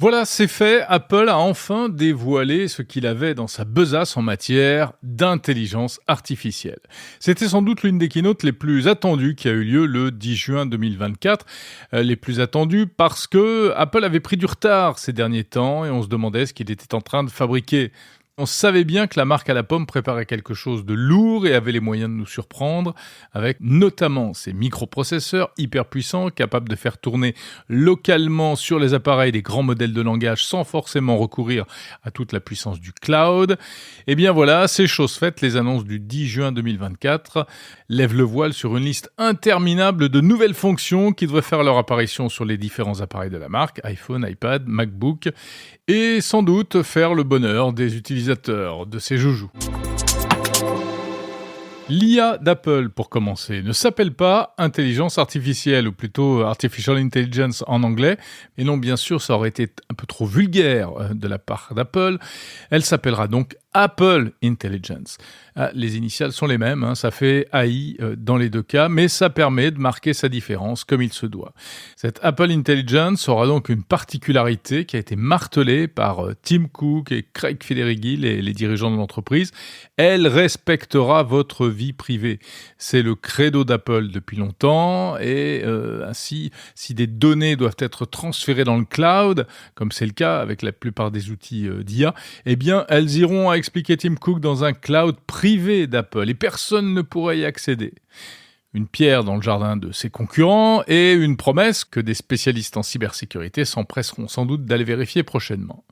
Voilà, c'est fait. Apple a enfin dévoilé ce qu'il avait dans sa besace en matière d'intelligence artificielle. C'était sans doute l'une des keynotes les plus attendues qui a eu lieu le 10 juin 2024. Les plus attendues parce que Apple avait pris du retard ces derniers temps et on se demandait ce qu'il était en train de fabriquer. On savait bien que la marque à la pomme préparait quelque chose de lourd et avait les moyens de nous surprendre, avec notamment ses microprocesseurs hyper puissants, capables de faire tourner localement sur les appareils des grands modèles de langage sans forcément recourir à toute la puissance du cloud. Et bien voilà, c'est chose faite, les annonces du 10 juin 2024 lèvent le voile sur une liste interminable de nouvelles fonctions qui devraient faire leur apparition sur les différents appareils de la marque, iPhone, iPad, MacBook, et sans doute faire le bonheur des utilisateurs de ces joujoux. L'IA d'Apple, pour commencer, ne s'appelle pas intelligence artificielle, ou plutôt artificial intelligence en anglais. Et non, bien sûr, ça aurait été un peu trop vulgaire de la part d'Apple. Elle s'appellera donc Apple Intelligence. Les initiales sont les mêmes, ça fait AI dans les deux cas, mais ça permet de marquer sa différence comme il se doit. Cette Apple Intelligence aura donc une particularité qui a été martelée par Tim Cook et Craig Federighi, les dirigeants de l'entreprise. Elle respectera votre vie privée. C'est le credo d'Apple depuis longtemps et ainsi, si des données doivent être transférées dans le cloud, comme c'est le cas avec la plupart des outils d'IA, eh bien, elles iront à expliquer Tim Cook dans un cloud privé d'Apple et personne ne pourra y accéder. Une pierre dans le jardin de ses concurrents et une promesse que des spécialistes en cybersécurité s'empresseront sans doute d'aller vérifier prochainement.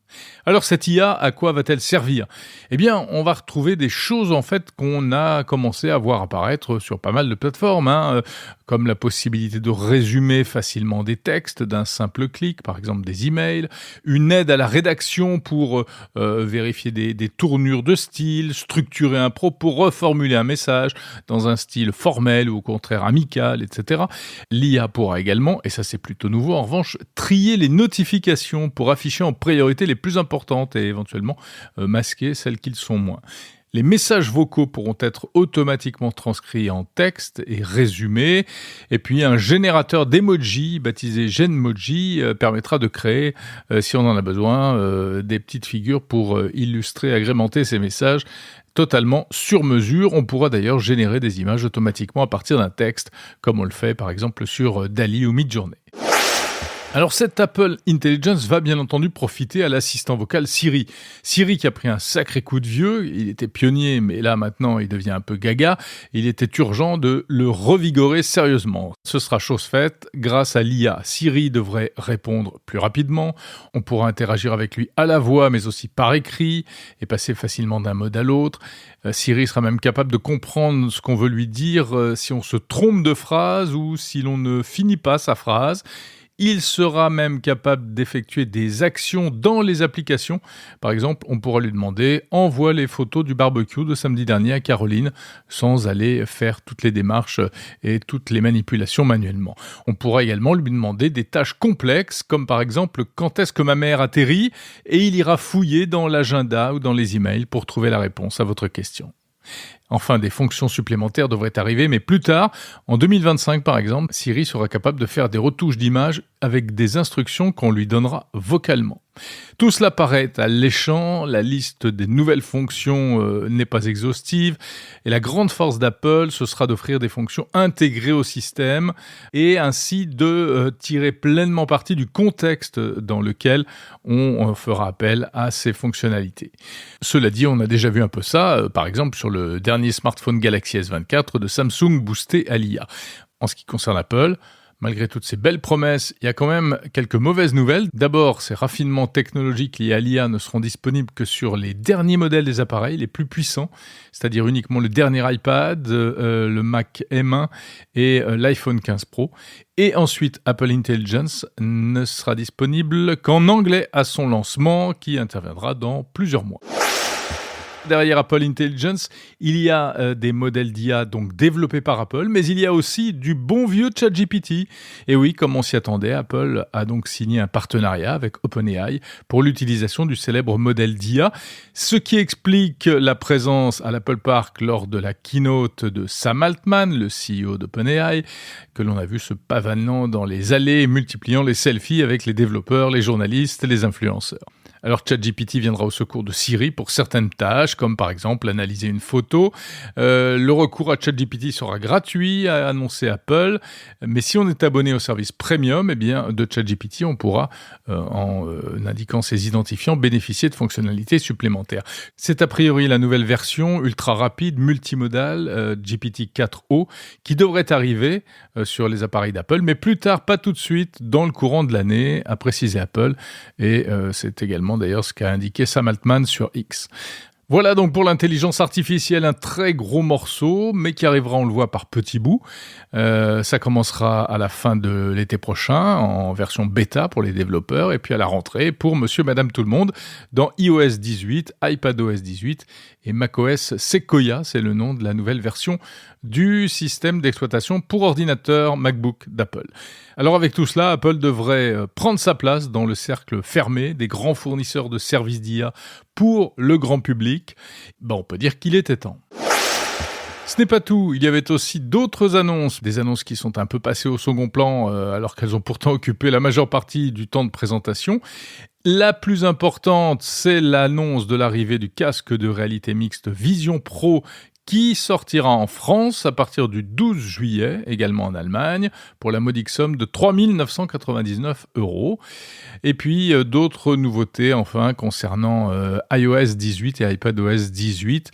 Alors cette IA, à quoi va-t-elle servir ? Eh bien, on va retrouver des choses en fait qu'on a commencé à voir apparaître sur pas mal de plateformes, comme la possibilité de résumer facilement des textes d'un simple clic, par exemple des emails, une aide à la rédaction pour vérifier des tournures de style, structurer un propos, reformuler un message dans un style formel ou au contraire amical, etc. L'IA pourra également, et ça c'est plutôt nouveau en revanche, trier les notifications pour afficher en priorité les plus importantes et éventuellement masquer celles qui le sont moins. Les messages vocaux pourront être automatiquement transcrits en texte et résumés. Et puis, un générateur d'emoji, baptisé Genmoji, permettra de créer, si on en a besoin, des petites figures pour illustrer, agrémenter ces messages totalement sur mesure. On pourra d'ailleurs générer des images automatiquement à partir d'un texte, comme on le fait par exemple sur DALL-E ou Midjourney. Alors cette Apple Intelligence va bien entendu profiter à l'assistant vocal Siri. Siri qui a pris un sacré coup de vieux, il était pionnier mais là maintenant il devient un peu gaga, il était urgent de le revigorer sérieusement. Ce sera chose faite, grâce à l'IA, Siri devrait répondre plus rapidement, on pourra interagir avec lui à la voix mais aussi par écrit et passer facilement d'un mode à l'autre. Siri sera même capable de comprendre ce qu'on veut lui dire si on se trompe de phrase ou si l'on ne finit pas sa phrase. Il sera même capable d'effectuer des actions dans les applications. Par exemple, on pourra lui demander « Envoie les photos du barbecue de samedi dernier à Caroline » sans aller faire toutes les démarches et toutes les manipulations manuellement. On pourra également lui demander des tâches complexes comme par exemple « Quand est-ce que ma mère atterrit ?» et il ira fouiller dans l'agenda ou dans les emails pour trouver la réponse à votre question. Enfin, des fonctions supplémentaires devraient arriver, mais plus tard, en 2025 par exemple, Siri sera capable de faire des retouches d'images avec des instructions qu'on lui donnera vocalement. Tout cela paraît alléchant, la liste des nouvelles fonctions n'est pas exhaustive, et la grande force d'Apple, ce sera d'offrir des fonctions intégrées au système, et ainsi de tirer pleinement parti du contexte dans lequel on fera appel à ces fonctionnalités. Cela dit, on a déjà vu un peu ça, par exemple sur le dernier smartphone Galaxy S24 de Samsung boosté à l'IA. En ce qui concerne Apple, malgré toutes ces belles promesses, il y a quand même quelques mauvaises nouvelles. D'abord, ces raffinements technologiques liés à l'IA ne seront disponibles que sur les derniers modèles des appareils, les plus puissants, c'est-à-dire uniquement le dernier iPad, le Mac M1 et l'iPhone 15 Pro. Et ensuite, Apple Intelligence ne sera disponible qu'en anglais à son lancement, qui interviendra dans plusieurs mois. Derrière Apple Intelligence, il y a des modèles d'IA donc développés par Apple, mais il y a aussi du bon vieux ChatGPT. Et oui, comme on s'y attendait, Apple a donc signé un partenariat avec OpenAI pour l'utilisation du célèbre modèle d'IA, ce qui explique la présence à l'Apple Park lors de la keynote de Sam Altman, le CEO d'OpenAI, que l'on a vu se pavanant dans les allées, multipliant les selfies avec les développeurs, les journalistes et les influenceurs. Alors ChatGPT viendra au secours de Siri pour certaines tâches, comme par exemple analyser une photo. Le recours à ChatGPT sera gratuit, a annoncé Apple. Mais si on est abonné au service premium, de ChatGPT, on pourra, en indiquant ses identifiants, bénéficier de fonctionnalités supplémentaires. C'est a priori la nouvelle version ultra rapide, multimodale, GPT-4o, qui devrait arriver sur les appareils d'Apple, mais plus tard, pas tout de suite, dans le courant de l'année, a précisé Apple. Et c'est également d'ailleurs ce qu'a indiqué Sam Altman sur X. Voilà donc pour l'intelligence artificielle un très gros morceau, mais qui arrivera, on le voit, par petits bouts. Ça commencera à la fin de l'été prochain, en version bêta pour les développeurs, et puis à la rentrée pour monsieur, madame, tout le monde, dans iOS 18, iPadOS 18 et macOS Sequoia, c'est le nom de la nouvelle version du système d'exploitation pour ordinateur MacBook d'Apple. Alors avec tout cela, Apple devrait prendre sa place dans le cercle fermé des grands fournisseurs de services d'IA pour le grand public. On peut dire qu'il était temps. Ce n'est pas tout, il y avait aussi d'autres annonces, des annonces qui sont un peu passées au second plan alors qu'elles ont pourtant occupé la majeure partie du temps de présentation. La plus importante, c'est l'annonce de l'arrivée du casque de réalité mixte Vision Pro qui sortira en France à partir du 12 juillet, également en Allemagne, pour la modique somme de 3 999 €. Et puis d'autres nouveautés enfin concernant iOS 18 et iPadOS 18,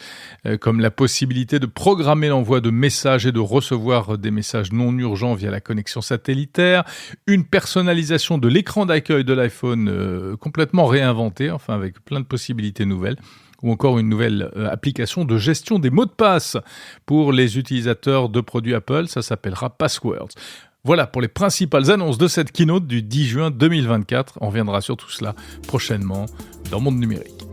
comme la possibilité de programmer l'envoi de messages et de recevoir des messages non urgents via la connexion satellitaire, une personnalisation de l'écran d'accueil de l'iPhone complètement réinventé, enfin avec plein de possibilités nouvelles, ou encore une nouvelle application de gestion des mots de passe pour les utilisateurs de produits Apple, ça s'appellera Passwords. Voilà pour les principales annonces de cette keynote du 10 juin 2024. On reviendra sur tout cela prochainement dans Monde Numérique.